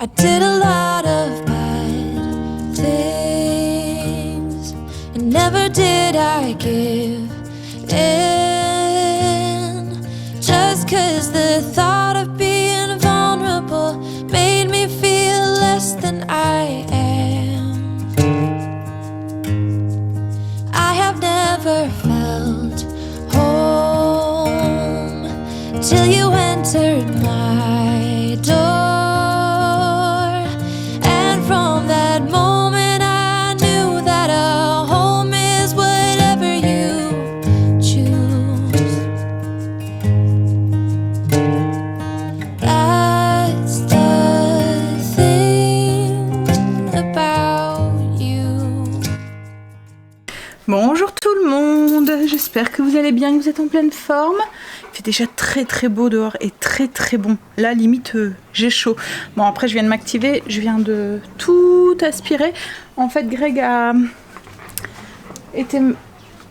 I did a lot of bad things, and never did I give in. Just 'cause the thought of being vulnerable made me feel less than I am. I have never felt home till you entered my door. Bonjour tout le monde, j'espère que vous allez bien, que vous êtes en pleine forme. Il fait déjà très très beau dehors et très très bon. Là limite j'ai chaud. Bon après je viens de m'activer, je viens de tout aspirer. En fait Greg a été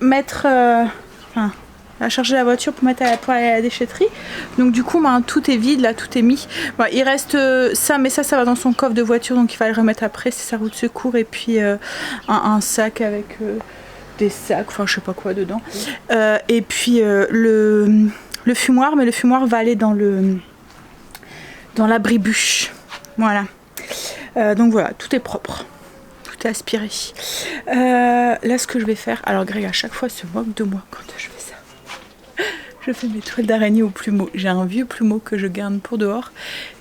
mettre... a chargé la voiture pour aller à la déchetterie. Donc du coup tout est vide là, tout est mis. Bon, il reste ça, mais ça va dans son coffre de voiture, donc il va le remettre après, c'est sa roue de secours. Et puis un sac avec... des sacs, enfin je sais pas quoi dedans, et puis le fumoir, mais le fumoir va aller dans l'abribus, voilà. Donc voilà, tout est propre, tout est aspiré. Là ce que je vais faire, alors Greg à chaque fois se moque de moi quand je fais ça, je fais mes toiles d'araignée au plumeau. J'ai un vieux plumeau que je garde pour dehors,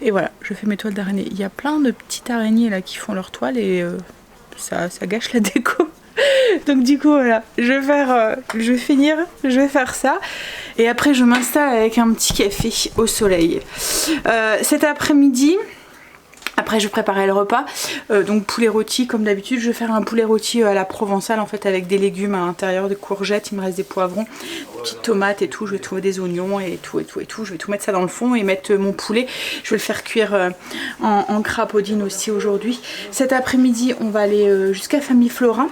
et voilà, je fais mes toiles d'araignée. Il y a plein de petites araignées là qui font leurs toiles, et ça gâche la déco. Donc du coup voilà, je vais faire ça, et après je m'installe avec un petit café au soleil. Cet après-midi, après je préparais le repas, donc poulet rôti comme d'habitude. Je vais faire un poulet rôti à la provençale en fait, avec des légumes à l'intérieur, des courgettes, il me reste des poivrons, des petites tomates et tout, je vais trouver des oignons et tout, je vais tout mettre ça dans le fond et mettre mon poulet. Je vais le faire cuire en crapaudine aussi aujourd'hui. Cet après-midi on va aller jusqu'à Famille Florin,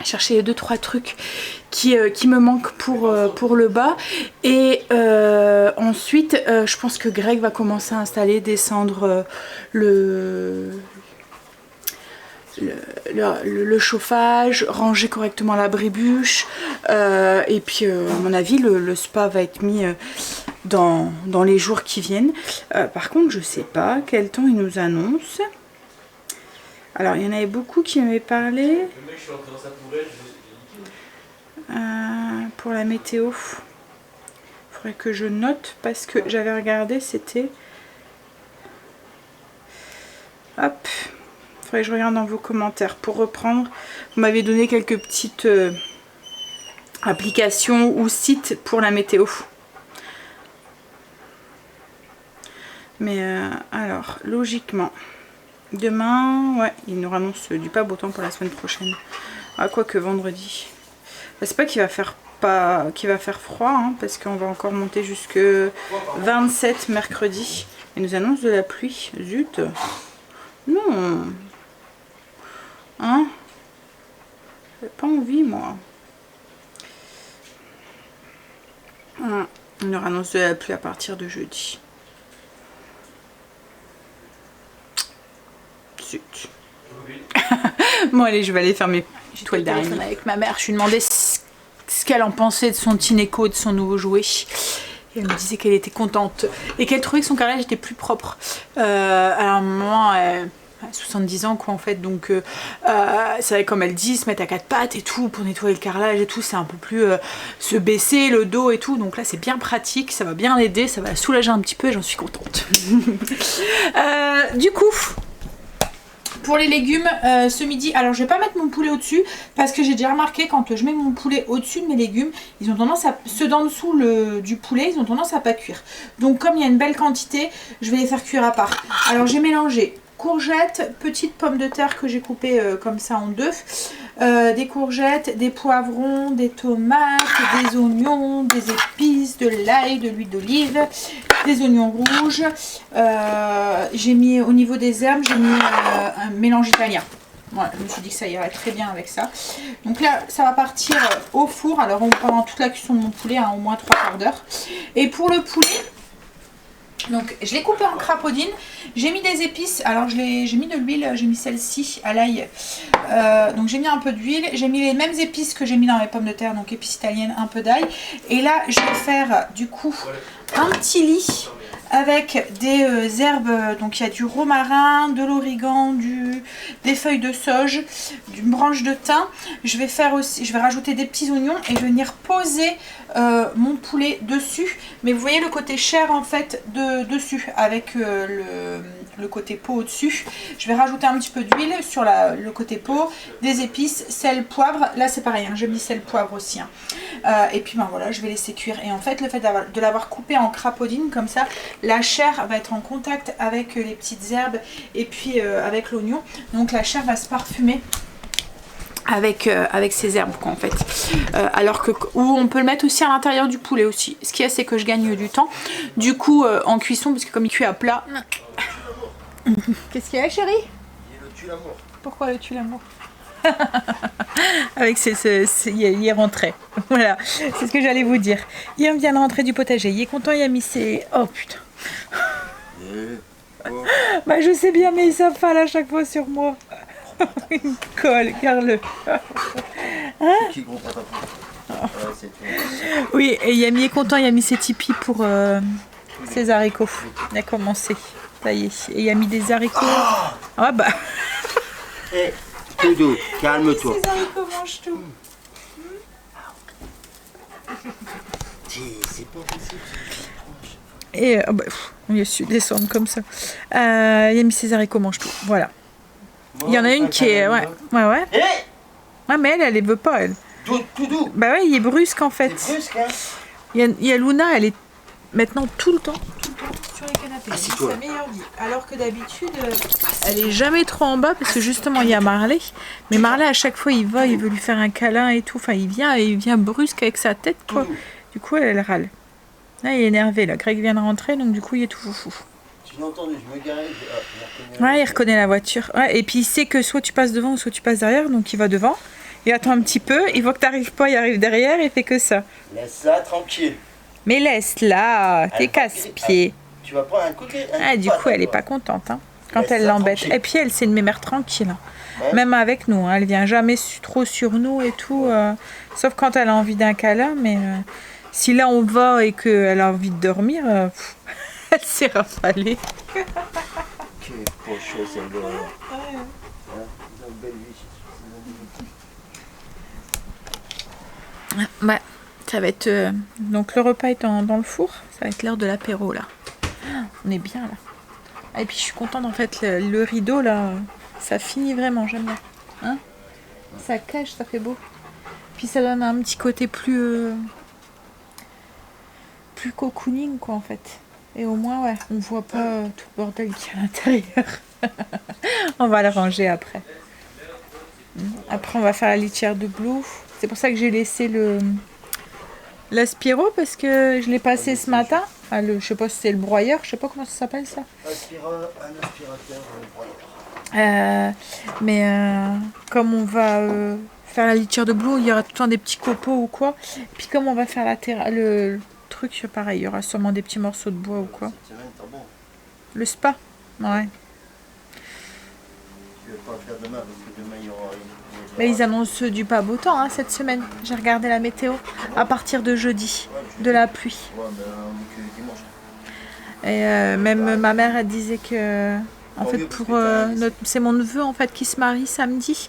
chercher 2-3 trucs qui me manquent pour le bas, et ensuite je pense que Greg va commencer à installer, descendre le chauffage, ranger correctement l'abribus, et puis à mon avis le spa va être mis dans les jours qui viennent. Par contre je sais pas quel temps il nous annonce. Alors il y en avait beaucoup qui m'avaient parlé pour la météo. Il faudrait que je note, parce que j'avais regardé, c'était... Hop, il faudrait que je regarde dans vos commentaires pour reprendre. Vous m'avez donné quelques petites applications ou sites pour la météo. Mais alors, logiquement... Demain, ouais, il nous annonce du pas beau temps pour la semaine prochaine. Ah, quoique vendredi. C'est pas qu'il va faire froid, hein, parce qu'on va encore monter jusque 27 mercredi. Il nous annonce de la pluie. Zut. Non. Hein? J'ai pas envie, moi. Il nous annonce de la pluie à partir de jeudi. Bon allez, je vais aller faire mes toiles d'araignée avec ma mère. Je lui demandais ce qu'elle en pensait de son Tineco, de son nouveau jouet, et elle me disait qu'elle était contente et qu'elle trouvait que son carrelage était plus propre. À un moment, 70 ans quoi en fait, donc c'est vrai, comme elle dit, se mettre à quatre pattes et tout pour nettoyer le carrelage et tout, c'est un peu plus se baisser le dos et tout, donc là c'est bien pratique, ça va bien l'aider, ça va la soulager un petit peu et j'en suis contente. Du coup, pour les légumes, ce midi, alors je vais pas mettre mon poulet au-dessus, parce que j'ai déjà remarqué quand je mets mon poulet au-dessus de mes légumes, ils ont tendance à, ceux d'en dessous du poulet, ils ont tendance à pas cuire. Donc comme il y a une belle quantité, je vais les faire cuire à part. Alors j'ai mélangé courgettes, petites pommes de terre que j'ai coupées comme ça en deux, des courgettes, des poivrons, des tomates, des oignons, des épices, de l'ail, de l'huile d'olive, des oignons rouges. J'ai mis au niveau des herbes, j'ai mis un mélange italien. Voilà, je me suis dit que ça irait très bien avec ça. Donc là, ça va partir au four. Alors pendant toute la cuisson de mon poulet, hein, au moins 3 quarts d'heure. Et pour le poulet, Donc je l'ai coupé en crapaudine, j'ai mis des épices, alors j'ai mis de l'huile, j'ai mis celle-ci à l'ail, donc j'ai mis un peu d'huile, j'ai mis les mêmes épices que j'ai mis dans mes pommes de terre, donc épices italiennes, un peu d'ail, et là je vais faire du coup un petit lit avec des herbes, donc il y a du romarin, de l'origan, des feuilles de sauge, d'une branche de thym. Je vais rajouter des petits oignons et je vais venir poser mon poulet dessus. Mais vous voyez le côté chair en fait dessus avec le côté peau au-dessus. Je vais rajouter un petit peu d'huile sur le côté peau, des épices, sel, poivre. Là c'est pareil, hein, j'ai mis sel, poivre aussi. Hein. Et puis ben voilà, je vais laisser cuire. Et en fait le fait de l'avoir coupé en crapaudine comme ça, la chair va être en contact avec les petites herbes et puis avec l'oignon. Donc la chair va se parfumer avec ces herbes quoi, en fait. Alors que ou on peut le mettre aussi à l'intérieur du poulet aussi. Ce qu'il y a c'est que je gagne du temps. Du coup en cuisson, parce que comme il cuit à plat. Qu'est-ce qu'il y a chérie? Le tue l'amour. Pourquoi le tue l'amour? Avec il est rentré. Voilà, c'est ce que j'allais vous dire. Il vient de rentrer du potager. Il est content, il a mis ses... Oh putain. Bah je sais bien, mais il s'affale à chaque fois sur moi. Il me colle, regarde-le. Hein? Oui, et Yami est content, il a mis ses tipis pour ses haricots. Il a commencé. Ça y est. Et il a mis des haricots. Ah bah. Hé, Dodo, calme-toi. Ces haricots mangent tout. C'est pas possible. Et oh bah, on a su descendre comme ça. Il a mis ses haricots mange tout. Voilà. Il y en a une qui est. Ouais. Hé, Ouais, mais elle les veut pas, elle. tout doux. Bah ouais, il est brusque en fait. C'est brusque, hein. Il y a Luna, elle est maintenant tout le temps sur les canapés. c'est C'est toi. sa meilleure vie. Alors que d'habitude, elle est jamais trop en bas parce que justement il y a Marley. Mais Marley à chaque fois il veut lui faire un câlin et tout. Enfin il vient brusque avec sa tête quoi. Du coup elle râle. Là il est énervé là. Greg vient de rentrer donc du coup il est tout foufou. Je l'ai entendu, je me garais. Ouais, il reconnaît la voiture. Ouais, et puis il sait que soit tu passes devant ou soit tu passes derrière, donc il va devant. Il attend un petit peu, il voit que t'arrives pas, il arrive derrière, il fait que ça. Laisse-la tranquille. Mais laisse-la, t'es Elle va- casse-pied. Tu vas prendre un coup de... Ah, du coup, elle est pas contente hein, quand elle Laisse-la l'embête. tranquille. Et puis elle, c'est une mémère tranquille. Hein. Ouais. Même avec nous, hein, elle vient jamais trop sur nous et tout. Sauf quand elle a envie d'un câlin, mais si là on va et qu'elle a envie de dormir, elle s'est rafalée. Quelle pocheuse, celle-là. Belle vie. Ouais, ça va être... donc le repas est dans le four, ça va être l'heure de l'apéro là. On est bien là. Ah, et puis je suis contente en fait, le rideau là, ça finit vraiment, j'aime bien. Hein, ça cache, ça fait beau. Puis ça donne un petit côté plus cocooning quoi en fait. Et au moins ouais, on voit pas tout le bordel qu'il y a à l'intérieur. On va le ranger après. Après on va faire la litière de Blue. C'est pour ça que j'ai laissé l'aspiro parce que je l'ai passé ce matin. Ah, je sais pas si c'est le broyeur, je sais pas comment ça s'appelle ça. Un aspirateur broyeur. Mais comme on va faire la litière de Blue, il y aura tout le temps des petits copeaux ou quoi. Puis comme on va faire le truc, pareil, il y aura sûrement des petits morceaux de bois ou quoi. Cette semaine, t'as bon. Le spa, ouais. Je vais pas le faire demain parce que demain il y aura... Mais ils annoncent du pas beau temps hein, cette semaine. J'ai regardé la météo à partir de jeudi, de la pluie. Ouais, mais on est que dimanche. Et même ma mère, elle disait que, en fait, pour c'est mon neveu en fait qui se marie samedi.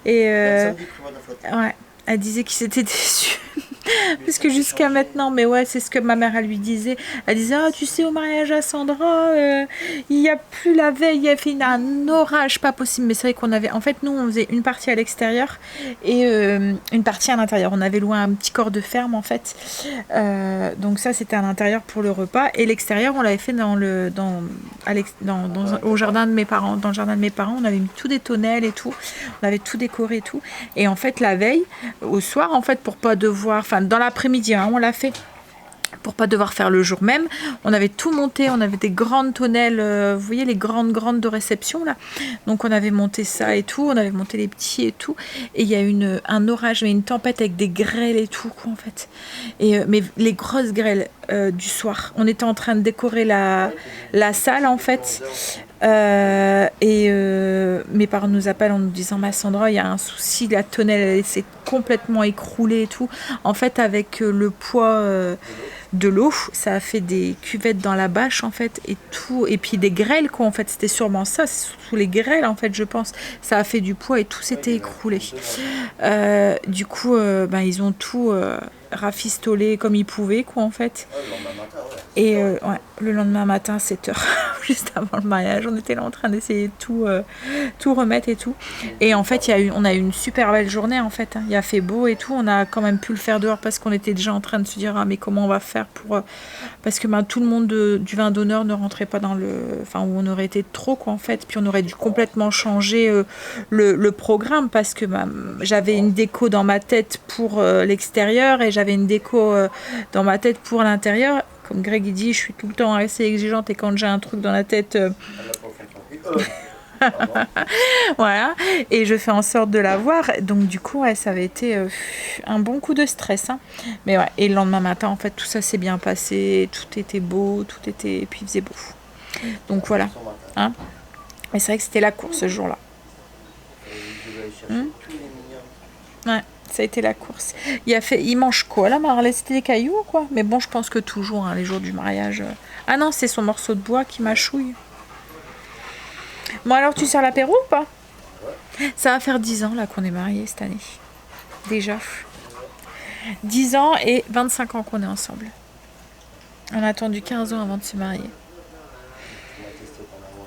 Et Samedi, prévoit de la flotte. ouais, elle disait qu'il s'était déçu. Parce que jusqu'à maintenant, mais ouais, c'est ce que ma mère elle lui disait. Elle disait, ah, tu sais, au mariage à Sandra, il n'y a plus la veille, il y a fait un orage pas possible. Mais c'est vrai qu'on avait, en fait, nous, on faisait une partie à l'extérieur et une partie à l'intérieur. On avait loué un petit corps de ferme, en fait. Donc ça, c'était à l'intérieur pour le repas. Et l'extérieur, on l'avait fait au jardin de mes parents. Dans le jardin de mes parents, on avait mis tout des tonnelles et tout. On avait tout décoré et tout. Et en fait, la veille, au soir, en fait, pour pas devoir... Enfin, dans l'après-midi, hein, on l'a fait. pour pas devoir faire le jour même. On avait tout monté, on avait des grandes tonnelles, vous voyez les grandes de réception là. Donc on avait monté ça et tout, on avait monté les petits et tout. Et il y a eu un orage, mais une tempête avec des grêles et tout quoi en fait. Et mais les grosses grêles du soir. On était en train de décorer la salle en fait. Mes parents nous appellent en nous disant ma Sandra, il y a un souci, la tonnelle elle s'est complètement écroulée et tout. En fait avec le poids de l'eau, ça a fait des cuvettes dans la bâche en fait et tout, et puis des grêles quoi en fait, c'était sûrement ça, c'est sous les grêles en fait je pense, ça a fait du poids et tout s'était écroulé. Du coup ils ont tout rafistolé comme ils pouvaient quoi en fait. Et le lendemain matin à 7h, juste avant le mariage, on était là en train d'essayer de tout remettre et tout. Et en fait, on a eu une super belle journée en fait. Il a fait beau et tout. On a quand même pu le faire dehors parce qu'on était déjà en train de se dire mais comment on va faire pour parce que tout le monde du vin d'honneur ne rentrait pas dans où on aurait été trop quoi en fait. Puis on aurait dû complètement changer le programme parce que j'avais une déco dans ma tête pour l'extérieur et j'avais une déco dans ma tête pour l'intérieur. Comme Greg il dit, je suis tout le temps assez exigeante et quand j'ai un truc dans la tête, voilà, et je fais en sorte de l'avoir. Donc du coup, ça avait été un bon coup de stress. Hein. Mais ouais, et le lendemain matin, en fait, tout ça s'est bien passé, tout était beau, et puis il faisait beau. Donc voilà. Hein. Mais c'est vrai que c'était la course ce jour-là. Ouais. Ça a été la course. Il mange quoi là, Marley? C'était des cailloux ou quoi? Mais bon, je pense que toujours, hein, les jours du mariage. Ah non, c'est son morceau de bois qui mâchouille. Bon, alors tu sers l'apéro ou pas? Ça va faire 10 ans là qu'on est mariés cette année. Déjà. 10 ans et 25 ans qu'on est ensemble. On a attendu 15 ans avant de se marier.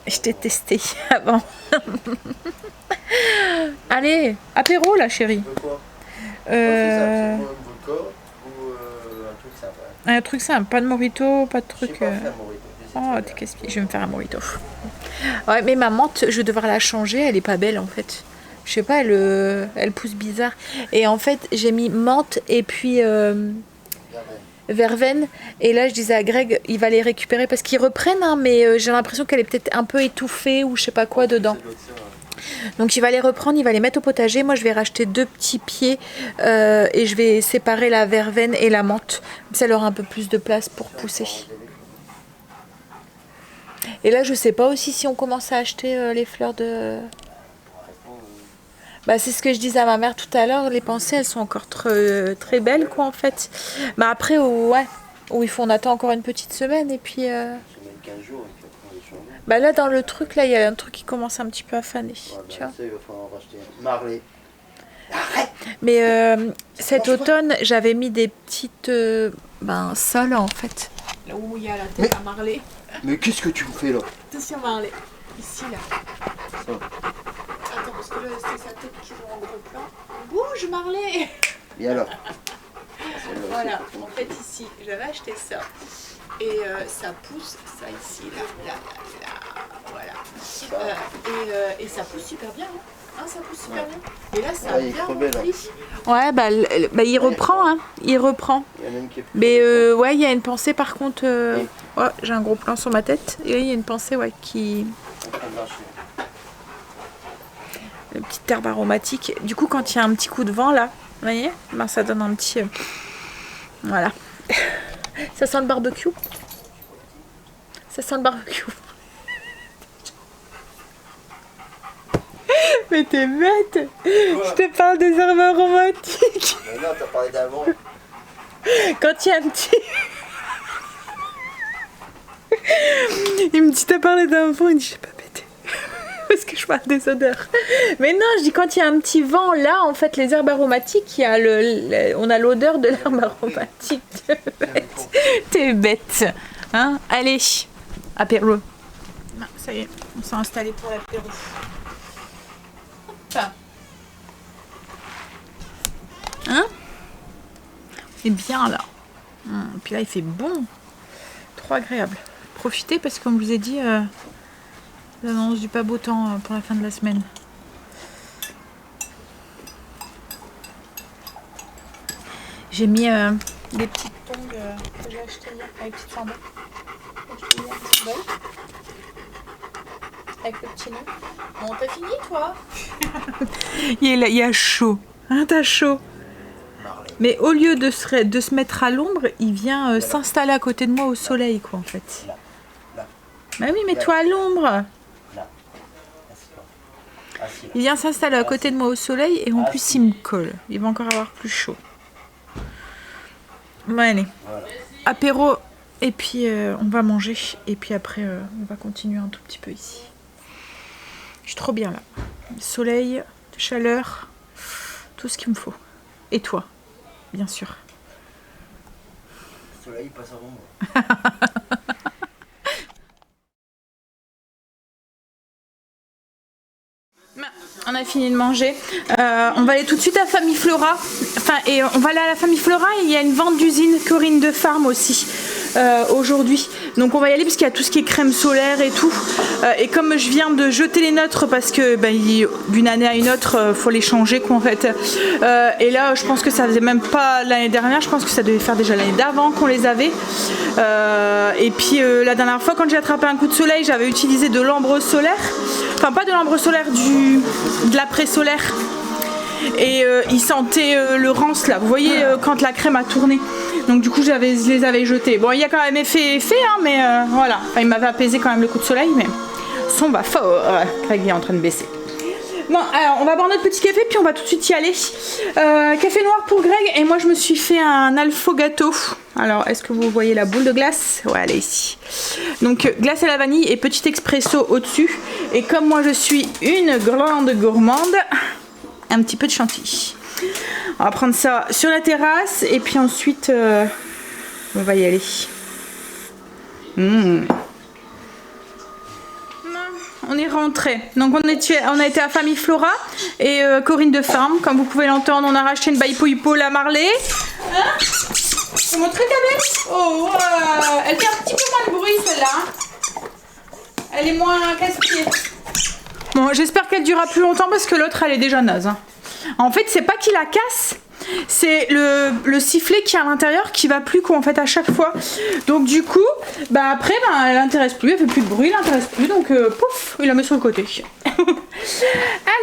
Je t'ai testé avant. Allez, apéro là, chérie. Un truc simple, pas de mojito, pas de truc. Oh, t'es casse-pied. Je vais me faire un mojito. Ouais, mais ma menthe, je vais devoir la changer. Elle est pas belle en fait. Je sais pas, elle pousse bizarre. Et en fait, j'ai mis menthe et puis verveine. Et là, je disais à Greg, il va les récupérer parce qu'ils reprennent, hein, mais j'ai l'impression qu'elle est peut-être un peu étouffée ou je sais pas quoi dedans. Donc il va les reprendre, il va les mettre au potager. Moi je vais racheter 2 petits pieds et je vais séparer la verveine et la menthe. Ça leur aura un peu plus de place pour pousser. Et là je sais pas aussi si on commence à acheter les fleurs de... c'est ce que je disais à ma mère tout à l'heure, les pensées elles sont encore très, très belles quoi en fait. Mais après on attend encore une petite semaine et puis... là dans le truc là il y a un truc qui commence un petit peu à faner. Tu vois. Il va falloir racheter Marley. Mais cet automne j'avais mis des petites sols en fait. Là où il y a la tête à Marley. Mais qu'est-ce que tu me fais là? Attention Marley. Ici là. Ça. Attends parce que là c'est sa tête qui joue en gros plan. Bouge Marley. Et alors? Voilà, en fait ici j'avais acheté ça. Et ça pousse, ça ici, là, voilà. Et ça pousse super bien, hein. Ça pousse super bien. Et là, ça a bien repris. Ouais, il reprend, hein. Il reprend. Il y en a une qui est plus mais il y a une pensée par contre. J'ai un gros plan sur ma tête. Et il y a une pensée, qui. Une petite herbe aromatique. Du coup, quand il y a un petit coup de vent là, vous voyez, ça donne un petit. Voilà. Ça sent le barbecue. Ça sent le barbecue. Mais t'es bête. Je te parle des herbes aromatiques. Mais non, t'as parlé d'avant. Quand il y a un petit... Il me dit t'as parlé d'avant. Il dit j'ai pas pété. Parce que je parle des odeurs. Mais non, je dis quand il y a un petit vent là, en fait les herbes aromatiques, il y a on a l'odeur de l'herbe aromatique. T'es bête. Hein? Allez, apéro. Ça y est, on s'est installé pour l'apéro. Hein? C'est bien là. Et puis là il fait bon. Trop agréable. Profitez parce que comme je vous ai dit, l'annonce du pas beau temps pour la fin de la semaine. J'ai mis des petites tongs que j'avais acheté hier avec petite sandale. J'ai acheté hier une sandale. Avec le petit nom. Bon, t'as fini toi? Il y a chaud. Hein, t'as chaud. Mais au lieu de se mettre à l'ombre, il vient s'installer à côté de moi au soleil, quoi, en fait. Bah oui, mets-toi à l'ombre. Il vient s'installer à côté de moi au soleil et en plus il me colle. Il va encore avoir plus chaud. Bon, allez. Apéro et puis on va manger. Et puis après on va continuer un tout petit peu ici. Je suis trop bien là. Soleil, chaleur, tout ce qu'il me faut. Et toi, bien sûr. Le soleil passe à l'ombre. On a fini de manger. On va aller tout de suite à Famille Flora. Enfin, et on va aller à la Famille Flora et il y a une vente d'usine Corinne de Farm aussi aujourd'hui. Donc on va y aller parce qu'il y a tout ce qui est crème solaire et tout. Et comme je viens de jeter les nôtres parce que d'une année à une autre, faut les changer quoi en fait. Et là, je pense que ça faisait même pas l'année dernière. Je pense que ça devait faire déjà l'année d'avant qu'on les avait. Et puis la dernière fois, quand j'ai attrapé un coup de soleil, j'avais utilisé de l'ambre solaire. Enfin, pas de l'ambre solaire, de l'après-solaire. Et il sentait le rance là, vous voyez quand la crème a tourné. Donc du coup je les avais jetés. Bon, il y a quand même effet hein, mais voilà. Enfin, il m'avait apaisé quand même le coup de soleil, mais son va fort. Greg est en train de baisser. Bon, alors on va boire notre petit café puis on va tout de suite y aller. Café noir pour Greg et moi je me suis fait un affogato. Alors est-ce que vous voyez la boule de glace? Ouais, elle est ici. Donc glace à la vanille et petit expresso au-dessus. Et comme moi je suis une grande gourmande, un petit peu de chantilly. On va prendre ça sur la terrasse et puis ensuite on va y aller. On est rentré. Donc on a été à Famille Flora et Corinne de Farm. Comme vous pouvez l'entendre, on a racheté une Baipo la Marley. Hein? Je peux montrer ta belle? Oh, elle fait un petit peu moins de bruit celle-là. Elle est moins casse-pied. Bon, j'espère qu'elle durera plus longtemps parce que l'autre elle est déjà naze. Hein. En fait, c'est pas qu'il la casse, c'est le sifflet qui est à l'intérieur qui va plus quoi en fait à chaque fois. Donc du coup, après elle l'intéresse plus, elle fait plus de bruit, elle l'intéresse plus, donc pouf, il la met sur le côté.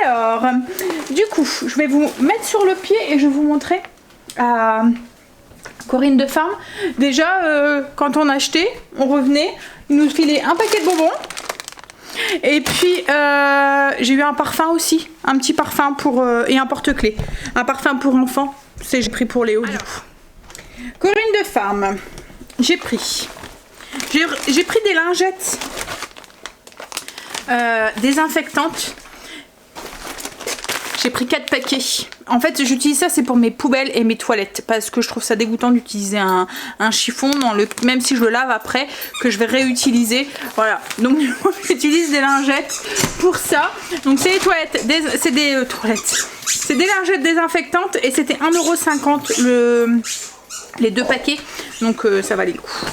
Alors, du coup, je vais vous mettre sur le pied et je vais vous montrer à Corinne de Farm. Déjà, quand on achetait, on revenait, ils nous filaient un paquet de bonbons. Et puis j'ai eu un parfum aussi, un petit parfum et un porte-clés, un parfum pour enfants, j'ai pris pour Léo. Du coup. Corinne de Farm, j'ai pris des lingettes désinfectantes. J'ai pris 4 paquets. En fait, j'utilise ça, c'est pour mes poubelles et mes toilettes. Parce que je trouve ça dégoûtant d'utiliser un chiffon, même si je le lave après, que je vais réutiliser. Voilà. Donc, j'utilise des lingettes pour ça. Donc, c'est des toilettes. C'est des toilettes. C'est des lingettes désinfectantes et c'était 1,50 € les 2 paquets. Donc, ça valait le coup.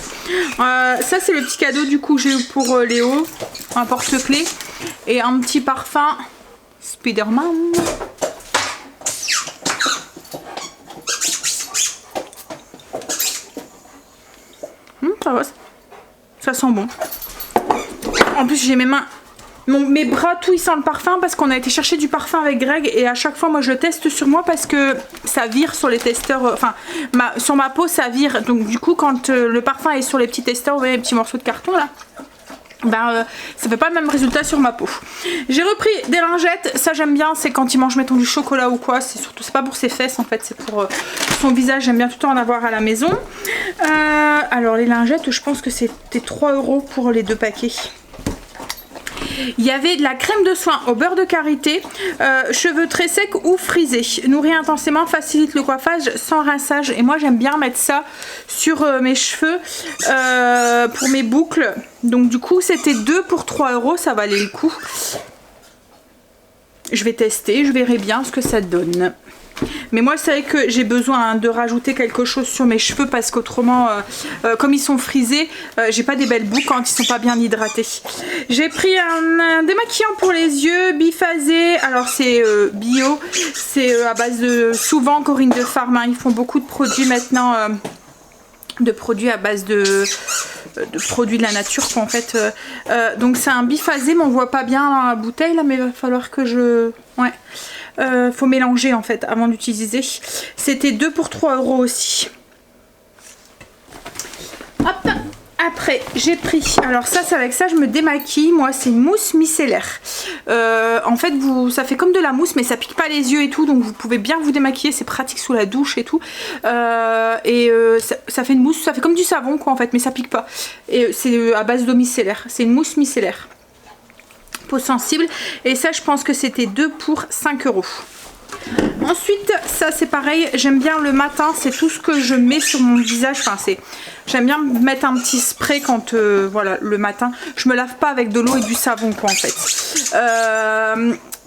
Ça, c'est le petit cadeau du coup que j'ai eu pour Léo. Un porte-clés et un petit parfum. Spider-Man. Ça va, ça sent bon. En plus j'ai mes mains, mes bras tout ils sentent le parfum parce qu'on a été chercher du parfum avec Greg et à chaque fois moi je le teste sur moi parce que ça vire sur les testeurs, enfin sur ma peau ça vire. Donc du coup quand le parfum est sur les petits testeurs, vous voyez les petits morceaux de carton là. Ça fait pas le même résultat sur ma peau. J'ai repris des lingettes, ça j'aime bien, c'est quand il mange mettons du chocolat ou quoi, c'est pas pour ses fesses en fait, c'est pour son visage, j'aime bien tout le temps en avoir à la maison. Alors les lingettes, je pense que c'était 3 € pour les 2 paquets. Il y avait de la crème de soin au beurre de karité, cheveux très secs ou frisés. Nourrit intensément, facilite le coiffage sans rinçage. Et moi j'aime bien mettre ça sur mes cheveux pour mes boucles. Donc du coup c'était 2 pour 3 €, ça valait le coup. Je vais tester, je verrai bien ce que ça donne. Mais moi c'est vrai que j'ai besoin de rajouter quelque chose sur mes cheveux parce qu'autrement comme ils sont frisés j'ai pas des belles boucles quand ils sont pas bien hydratés. J'ai pris un démaquillant pour les yeux biphasé, alors c'est bio, c'est à base de souvent Corinne de Farm, hein, ils font beaucoup de produits maintenant de produits à base de produits de la nature quoi, en fait. Donc c'est un biphasé, mais on voit pas bien dans la bouteille là, mais il va falloir que je... Ouais. Faut mélanger en fait avant d'utiliser. C'était 2 pour 3 € aussi. Hop. Après j'ai pris, alors ça c'est avec ça je me démaquille, moi c'est une mousse micellaire. En fait ça fait comme de la mousse mais ça pique pas les yeux et tout, donc vous pouvez bien vous démaquiller, c'est pratique sous la douche et tout. Ça fait une mousse, ça fait comme du savon quoi en fait, mais ça pique pas. Et c'est à base d'eau micellaire, c'est une mousse micellaire. Peau sensible, et ça je pense que c'était 2 pour 5 €. Ensuite ça c'est pareil, j'aime bien le matin, c'est tout ce que je mets sur mon visage, enfin j'aime bien mettre un petit spray quand voilà le matin, je me lave pas avec de l'eau et du savon quoi en fait.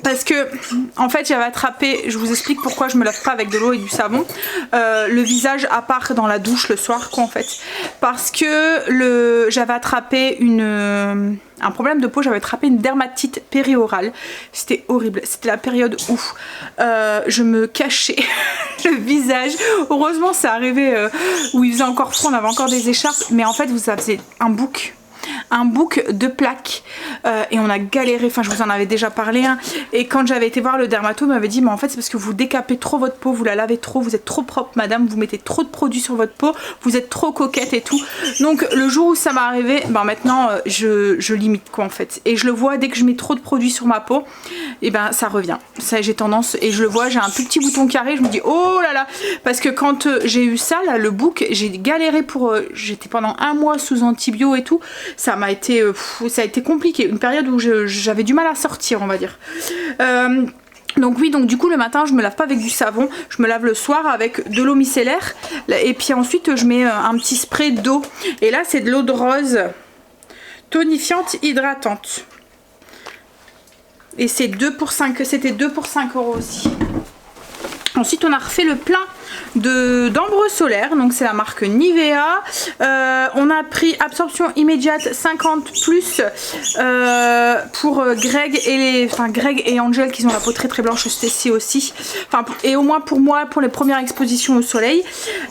Parce que en fait j'avais attrapé, je vous explique pourquoi je me lave pas avec de l'eau et du savon, le visage à part dans la douche le soir quoi en fait, parce que j'avais attrapé un problème de peau, j'avais attrapé une dermatite périorale, c'était horrible, c'était la période où je me cachais le visage, heureusement c'est arrivé où il faisait encore froid, on avait encore des écharpes, mais en fait ça faisait un bouc de plaques et on a galéré, enfin je vous en avais déjà parlé hein. Et quand j'avais été voir le dermato, il m'avait dit mais en fait c'est parce que vous décapez trop votre peau, vous la lavez trop, vous êtes trop propre madame, vous mettez trop de produits sur votre peau, vous êtes trop coquette et tout. Donc le jour où ça m'est arrivé, ben maintenant je limite quoi en fait, et je le vois dès que je mets trop de produits sur ma peau, et ben ça revient, ça j'ai tendance, et je le vois, j'ai un tout petit bouton carré, je me dis oh là là, parce que quand j'ai eu ça là, le bouc, j'ai galéré pour j'étais pendant 1 mois sous antibio et tout, ça a été compliqué, une période où j'avais du mal à sortir on va dire. Donc oui, donc du coup le matin je me lave pas avec du savon, je me lave le soir avec de l'eau micellaire, et puis ensuite je mets un petit spray d'eau, et là c'est de l'eau de rose tonifiante hydratante, et c'est 2 pour 5, c'était 2 pour 5 € aussi. Ensuite on a refait le plein d'ambre solaire, donc c'est la marque Nivea. On a pris absorption immédiate 50 plus pour Greg et Angel qui ont la peau très très blanche, Stacy aussi, enfin, et au moins pour moi pour les premières expositions au soleil.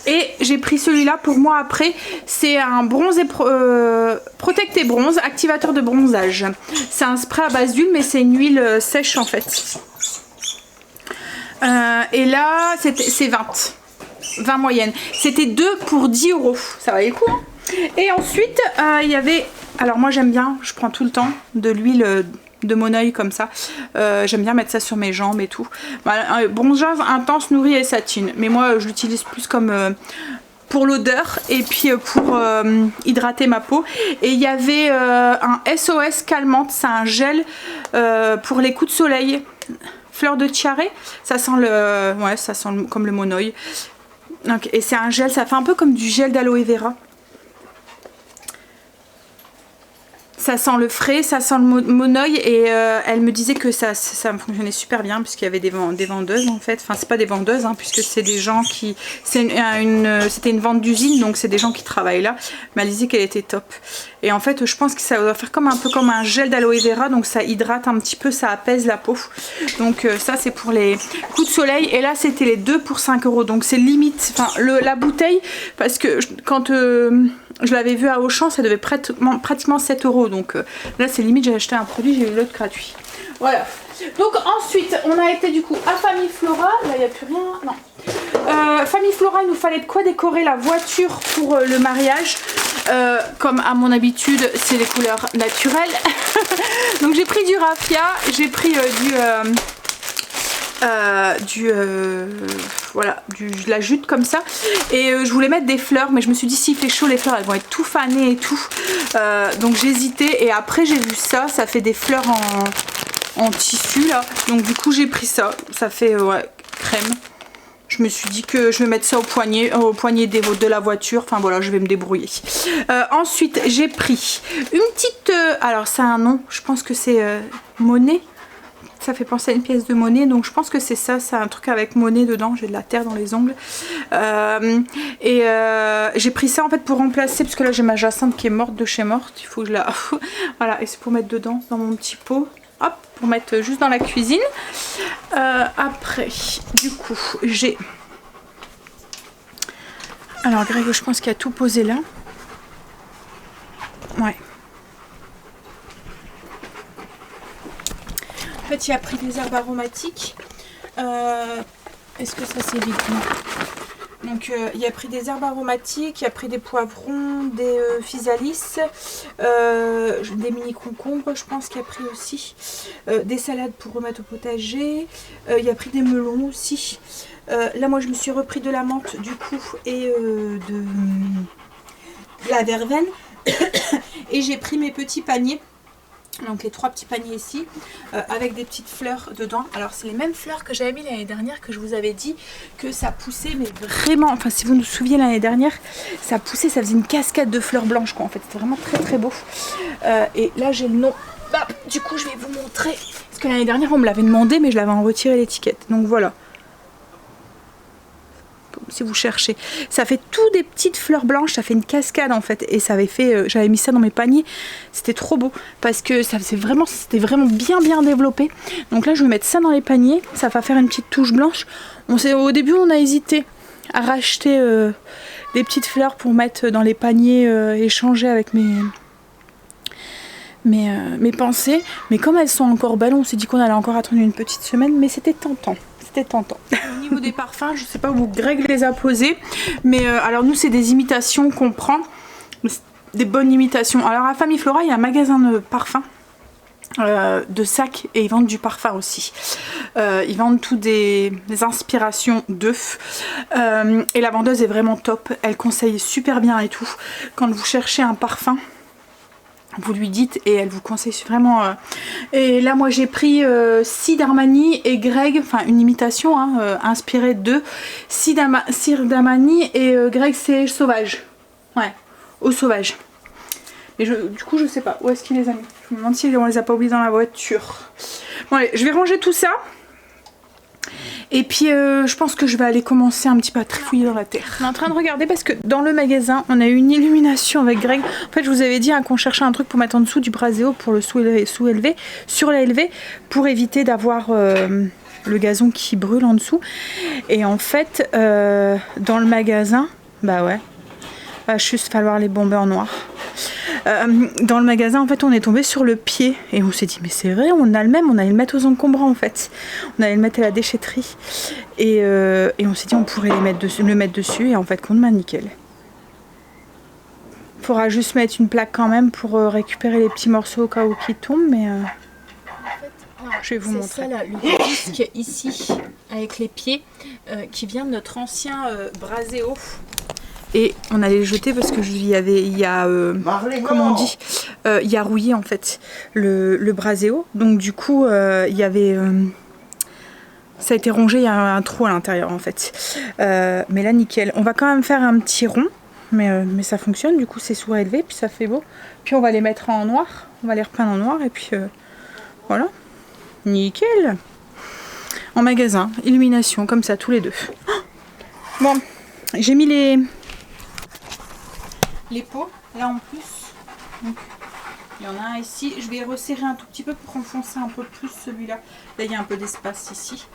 Et j'ai pris celui-là pour moi après, c'est un bronze et Protect et bronze, activateur de bronzage. C'est un spray à base d'huile, mais c'est une huile sèche en fait. Et là c'est 20 moyenne, c'était 2 pour 10 €, ça valait le coup hein. Et ensuite il y avait, alors moi j'aime bien, je prends tout le temps de l'huile de Moneuil comme ça, j'aime bien mettre ça sur mes jambes et tout, voilà, bronzage intense, nourri et satine, mais moi je l'utilise plus comme pour l'odeur et puis pour hydrater ma peau. Et il y avait un SOS calmante, c'est un gel pour les coups de soleil, fleur de tiare, ça sent comme le Moneuil. Donc, et c'est un gel, ça fait un peu comme du gel d'aloe vera. Ça sent le frais, ça sent le Moneuil, et elle me disait que ça fonctionnait super bien puisqu'il y avait des vendeuses en fait. Enfin c'est pas des vendeuses hein, puisque c'est des gens qui... C'était une vente d'usine, donc c'est des gens qui travaillent là. Mais elle disait qu'elle était top. Et en fait je pense que ça va faire un peu comme un gel d'aloe vera, donc ça hydrate un petit peu, ça apaise la peau. Donc ça c'est pour les coups de soleil. Et là c'était les 2 pour 5 €, donc c'est limite, enfin la bouteille, parce que quand je l'avais vu à Auchan, ça devait pratiquement 7 €. Donc là c'est limite, j'ai acheté un produit, j'ai eu l'autre gratuit. Voilà. Donc ensuite on a été du coup à Famille Flora. Là il n'y a plus rien. Non. Famille Flora, il nous fallait de quoi décorer la voiture pour le mariage. Comme à mon habitude c'est les couleurs naturelles. Donc j'ai pris du raffia, j'ai pris voilà, de la jute comme ça, et je voulais mettre des fleurs, mais je me suis dit s'il fait chaud les fleurs elles vont être tout fanées et tout, donc j'hésitais, et après j'ai vu ça fait des fleurs en tissu là, donc du coup j'ai pris ça, ça fait crème. Je me suis dit que je vais mettre ça au poignet de la voiture. Enfin voilà, je vais me débrouiller. Ensuite j'ai pris une petite, alors ça a un nom, je pense que c'est Monet. Ça fait penser à une pièce de Monet, donc je pense que c'est ça, c'est un truc avec Monet dedans, j'ai de la terre dans les ongles. J'ai pris ça en fait pour remplacer, parce que là j'ai ma Jacinthe qui est morte de chez morte, il faut que je la... voilà, et c'est pour mettre dedans, dans mon petit pot, hop, pour mettre juste dans la cuisine. Après, du coup, j'ai Alors Greg, je pense qu'il a tout posé là. Ouais. En fait, il a pris des herbes aromatiques. Est-ce que ça c'est vide? Non. Donc il a pris des herbes aromatiques, il a pris des poivrons, des physalis, des mini concombres, je pense qu'il a pris aussi, des salades pour remettre au potager, il a pris des melons aussi. Là moi je me suis repris de la menthe du coup et de la verveine et j'ai pris mes petits paniers. Donc les 3 petits paniers ici avec des petites fleurs dedans. Alors c'est les mêmes fleurs que j'avais mis l'année dernière, que je vous avais dit que ça poussait, mais vraiment, enfin si vous nous souvenez l'année dernière, ça poussait, ça faisait une cascade de fleurs blanches quoi. En fait c'était vraiment très très beau. Et là j'ai le nom. Bah, du coup je vais vous montrer, parce que l'année dernière on me l'avait demandé mais je l'avais en retiré l'étiquette. Donc voilà. Si vous cherchez, ça fait tout des petites fleurs blanches, ça fait une cascade en fait, et ça avait fait, j'avais mis ça dans mes paniers, c'était trop beau parce que ça faisait vraiment, c'était vraiment bien développé. Donc là je vais mettre ça dans les paniers, ça va faire une petite touche blanche. Au début on a hésité à racheter des petites fleurs pour mettre dans les paniers, échanger avec mes pensées, mais comme elles sont encore belles, on s'est dit qu'on allait encore attendre une petite semaine, mais c'était tentant. C'était tentant. Au niveau des parfums, je sais pas où Greg les a posés, mais alors nous c'est des imitations qu'on prend, des bonnes imitations. Alors à Famille Flora il y a un magasin de parfums, de sacs, et ils vendent du parfum aussi. Ils vendent tout des inspirations d'œufs, et la vendeuse est vraiment top, elle conseille super bien et tout. Quand vous cherchez un parfum, vous lui dites et elle vous conseille vraiment. Et là moi j'ai pris Sid Armani et Greg, enfin une imitation inspirée de Sid Armani, et Greg c'est Sauvage. Ouais, Eau Sauvage. Mais du coup je sais pas où est-ce qu'il les a mis. Je me demande si on les a pas oubliés dans la voiture. Bon allez, je vais ranger tout ça. Et puis je pense que je vais aller commencer un petit peu à trifouiller dans la terre. On est en train de regarder parce que dans le magasin on a eu une illumination avec Greg. En fait je vous avais dit qu'on cherchait un truc pour mettre en dessous du braséo pour le sous-élevé, sur l'élevé, pour éviter d'avoir le gazon qui brûle en dessous. Et en fait dans le magasin, bah ouais, va juste falloir les bomber en noir. Dans le magasin en fait on est tombé sur le pied et on s'est dit mais c'est vrai, on a le même, on allait le mettre aux encombrants en fait, on allait le mettre à la déchetterie et on s'est dit on pourrait le mettre dessus, et en fait compte, bah nickel. Faudra juste mettre une plaque quand même pour récupérer les petits morceaux au cas où qui tombent, mais je vais vous montrer. C'est ça là, le disque ici avec les pieds qui vient de notre ancien braséo. Et on allait le jeter parce que il y a comment on dit, il y a rouillé en fait le braséo, donc du coup il y avait ça a été rongé, il y a un trou à l'intérieur en fait, mais là nickel. On va quand même faire un petit rond, mais ça fonctionne, du coup c'est sous-élevé, puis ça fait beau, puis on va les mettre en noir, on va les repeindre en noir, et puis voilà, nickel. En magasin, illumination comme ça tous les deux. Bon, j'ai mis les pots là en plus, donc il y en a un ici, je vais resserrer un tout petit peu pour enfoncer un peu plus celui-là. Là il y a un peu d'espace ici,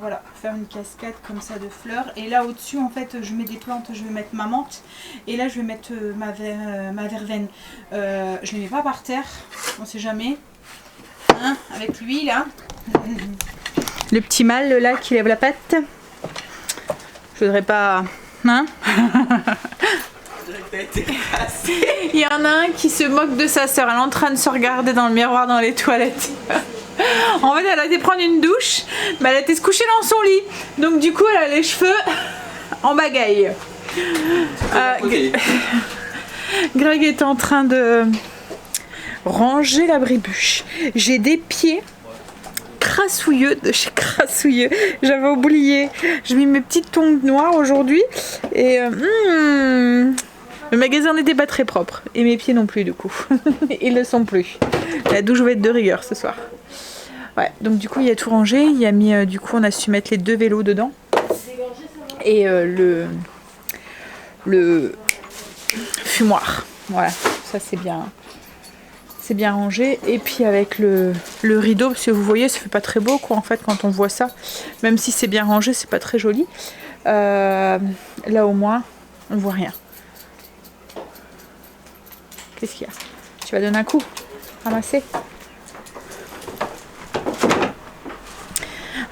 voilà, pour faire une cascade comme ça de fleurs. Et là au dessus en fait je mets des plantes, je vais mettre ma menthe, et là je vais mettre ma verveine. Je les mets pas par terre, on sait jamais, hein, avec lui là, le petit mâle là qui lève la patte, je voudrais pas, hein. Il y en a un qui se moque de sa sœur, elle est en train de se regarder dans le miroir dans les toilettes. En fait elle a été prendre une douche, mais elle a été se coucher dans son lit, donc du coup elle a les cheveux en bagaille. Greg est en train de ranger la bribuche. J'ai des pieds crassouilleux de chez Crassouilleux, j'avais oublié. J'ai mis mes petites tongs noires aujourd'hui et le magasin n'était pas très propre, et mes pieds non plus du coup. Ils ne le sont plus. La douche va être de rigueur ce soir. Ouais, donc du coup il y a tout rangé, il y a mis du coup on a su mettre les 2 vélos dedans et le fumoir. Voilà, ça c'est bien rangé. Et puis avec le rideau, parce que vous voyez ça fait pas très beau quoi en fait quand on voit ça, même si c'est bien rangé c'est pas très joli. Là au moins On voit rien. Qu'est-ce qu'il y a? Tu vas donner un coup? Ramasser?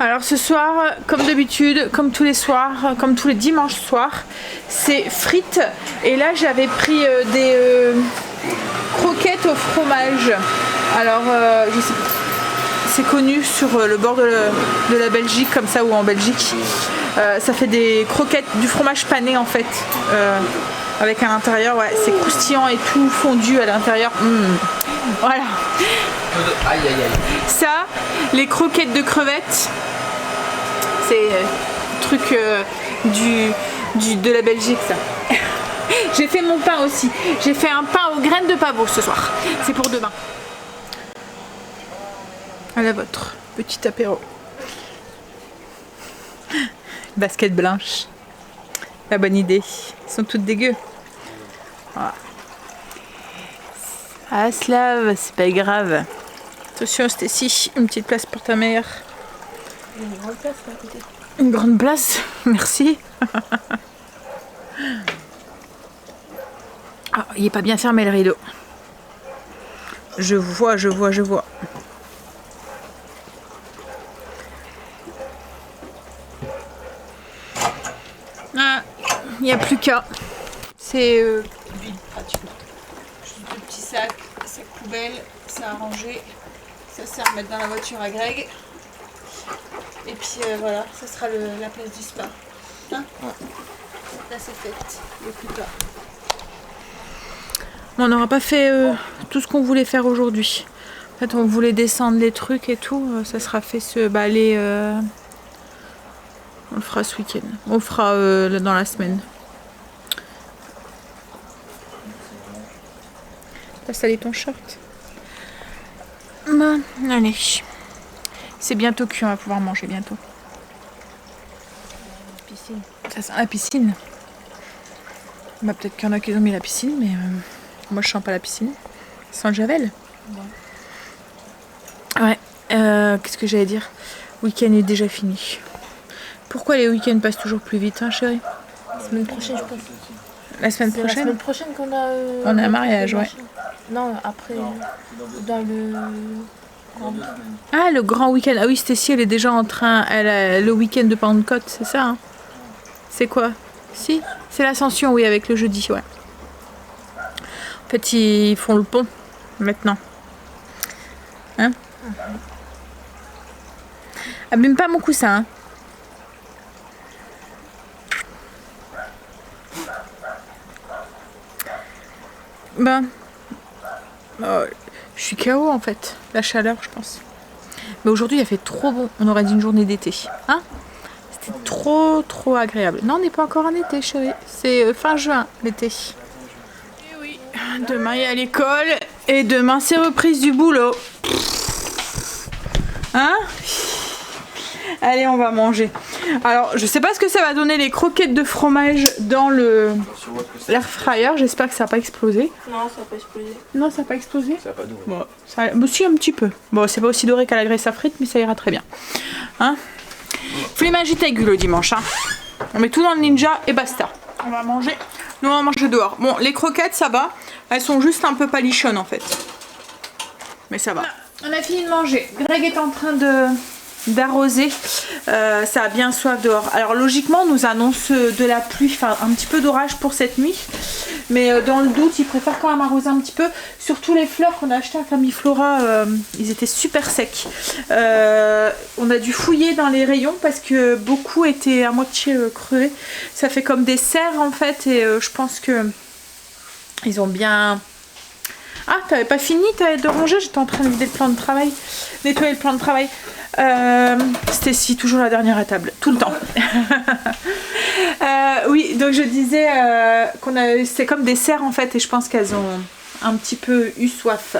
Alors ce soir, comme d'habitude, comme tous les soirs, comme tous les dimanches soirs, c'est frites. Et là j'avais pris des croquettes au fromage. Alors je sais pas, c'est connu sur le bord de la Belgique, comme ça, ou en Belgique. Ça fait des croquettes, du fromage pané en fait. Avec à l'intérieur, ouais, c'est croustillant et tout fondu à l'intérieur. Voilà. Aïe aïe aïe. Ça, les croquettes de crevettes, c'est truc de la Belgique, ça. J'ai fait mon pain aussi. J'ai fait un pain aux graines de pavot ce soir. C'est pour demain. À la vôtre, petit apéro. Basket blanche. La bonne idée. Ils sont toutes dégueu. Voilà. Ah, Slav, c'est pas grave. Attention, Stécie, une petite place pour ta mère. Une grande place là à côté. Une grande place, merci. Ah, il est pas bien fermé le rideau. Je vois. Ah, il n'y a plus qu'à. C'est vide pratiquement. Juste deux petits sacs poubelle, ça à ranger. Ça sert à mettre dans la voiture à Greg. Et puis voilà, ça sera la place du spa. Hein? Ouais. Là c'est fait, il n'y a plus qu'à. On n'aura pas fait tout ce qu'on voulait faire aujourd'hui. En fait, on voulait descendre les trucs et tout. Ça sera fait ce balai. On le fera ce week-end. On le fera dans la semaine. T'as salé ton short? Bon, allez. C'est bientôt cuit, on va pouvoir manger bientôt. Piscine. Ça sent la piscine. Bah, peut-être qu'il y en a qui ont mis la piscine, mais moi je sens pas la piscine. Ça sent le javel. Ouais. Qu'est-ce que j'allais dire? Le week-end est déjà fini. Pourquoi les week-ends passent toujours plus vite, hein, chérie? La semaine prochaine, je pense. La semaine C'est la prochaine? semaine prochaine qu'on a. On a un mariage, ouais. Non, après. Dans le. Ah, le grand week-end. Ah oui, Stécie, elle est déjà en train. Elle a le week-end de Pentecôte, c'est ça, hein? C'est quoi? Si? C'est l'Ascension, oui, avec le jeudi, ouais. En fait, ils font le pont, maintenant. Hein? Abîme pas mon coussin, hein? Ben. Je suis KO en fait. La chaleur, je pense. Mais aujourd'hui, il a fait trop bon. On aurait dit une journée d'été. Hein? C'était trop agréable. Non, on n'est pas encore en été, chérie. C'est fin juin, l'été. Et oui, demain, il y a l'école. Et demain, c'est reprise du boulot. Hein? Allez, on va manger. Alors, je sais pas ce que ça va donner les croquettes de fromage dans l'air fryer. J'espère que ça n'a pas explosé. Non, ça n'a pas explosé. Non, ça n'a pas explosé? Ça va pas doré. Bon, ça, aussi un petit peu. Bon, c'est pas aussi doré qu'à la graisse à frites, mais ça ira très bien. Hein? Flemmage aiguë le dimanche. Hein? On met tout dans le ninja et basta. On va manger. Nous, on va manger dehors. Bon, les croquettes, ça va. Elles sont juste un peu palichonnes en fait. Mais ça va. On a fini de manger. Greg est en train d'arroser. Ça a bien soif dehors. Alors logiquement, on nous annonce de la pluie, enfin un petit peu d'orage pour cette nuit. Mais dans le doute, il préfère quand même arroser un petit peu. Surtout les fleurs qu'on a achetées à Famiflora, ils étaient super secs. On a dû fouiller dans les rayons parce que beaucoup étaient à moitié crevés. Ça fait comme des serres en fait. Et je pense que ils ont bien... Ah, t'avais pas fini de ranger? J'étais en train de vider le plan de travail. Nettoyer le plan de travail. C'était toujours la dernière étape, tout le temps. Oui, donc je disais c'est comme des cerfs en fait, et je pense qu'elles ont un petit peu eu soif.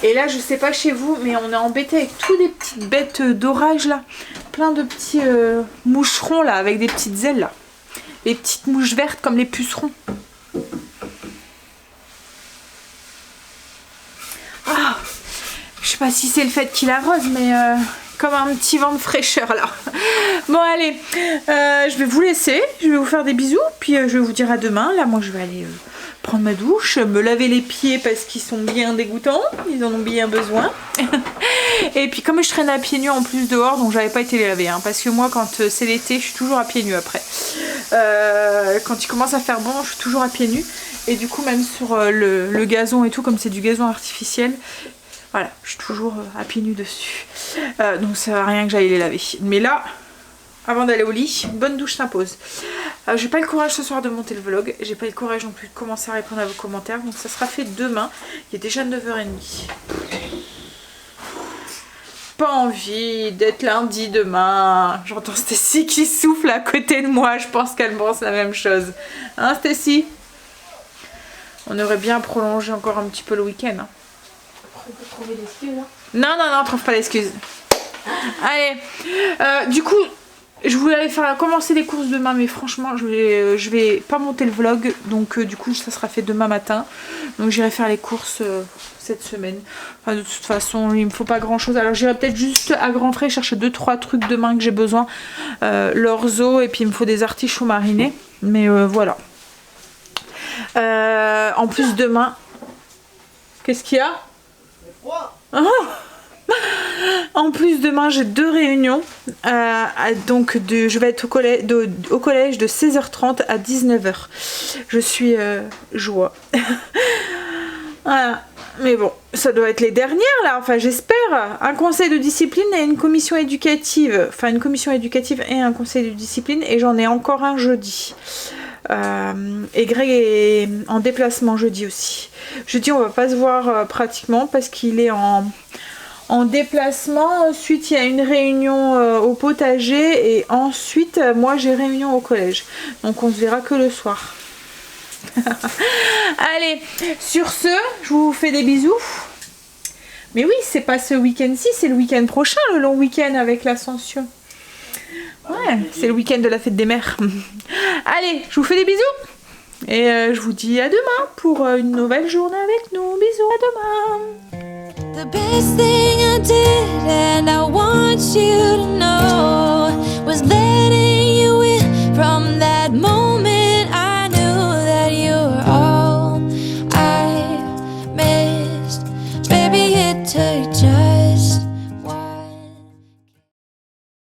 Et là, je sais pas chez vous, mais on est embêté avec toutes des petites bêtes d'orage là, plein de petits moucherons là, avec des petites ailes là, les petites mouches vertes comme les pucerons. Je sais pas si c'est le fait qu'il arrose, mais comme un petit vent de fraîcheur là. Bon allez, je vais vous laisser, je vais vous faire des bisous, puis je vais vous dire à demain. Là moi je vais aller prendre ma douche, me laver les pieds parce qu'ils sont bien dégoûtants, ils en ont bien besoin. Et puis comme je traîne à pieds nus en plus dehors, donc j'avais pas été les laver, hein, parce que moi quand c'est l'été je suis toujours à pieds nus après. Quand il commence à faire bon je suis toujours à pieds nus, et du coup même sur le gazon et tout, comme c'est du gazon artificiel, voilà, je suis toujours à pieds nus dessus. Donc ça sert à rien que j'aille les laver. Mais là, avant d'aller au lit, une bonne douche s'impose. J'ai pas le courage ce soir de monter le vlog. J'ai pas le courage non plus de commencer à répondre à vos commentaires. Donc ça sera fait demain. Il est déjà 9h30. Pas envie d'être lundi demain. J'entends Stécie qui souffle à côté de moi. Je pense qu'elle pense la même chose. Hein Stécie? On aurait bien prolongé encore un petit peu le week-end. Hein. On peut trouver l'excuse, hein. Non, trouve pas d'excuses. Allez, du coup, je voulais aller commencer les courses demain, mais franchement, je vais pas monter le vlog, donc du coup, ça sera fait demain matin. Donc j'irai faire les courses cette semaine. Enfin, de toute façon, il me faut pas grand chose. Alors j'irai peut-être juste à grands frais chercher 2-3 trucs demain que j'ai besoin. L'orzo, et puis il me faut des artichauts marinés. Mais voilà. En plus, demain, qu'est-ce qu'il y a? En plus demain j'ai 2 réunions, donc je vais être au collège de 16h30 à 19h. Je suis joie. Voilà. Mais bon, ça doit être les dernières là, enfin j'espère. Un conseil de discipline et une commission éducative. Enfin une commission éducative et un conseil de discipline, et j'en ai encore un jeudi. Et Greg est en déplacement jeudi aussi. Jeudi on va pas se voir pratiquement parce qu'il est en déplacement. Ensuite il y a une réunion au potager, et ensuite moi j'ai réunion au collège, donc on se verra que le soir. Allez, sur ce je vous fais des bisous. Mais oui, c'est pas ce week-end-ci, c'est le week-end prochain, le long week-end avec l'Ascension. Ouais, c'est le week-end de la fête des mères. Allez, je vous fais des bisous. Et je vous dis à demain pour une nouvelle journée avec nous. Bisous, à demain. The best thing I did, and I want you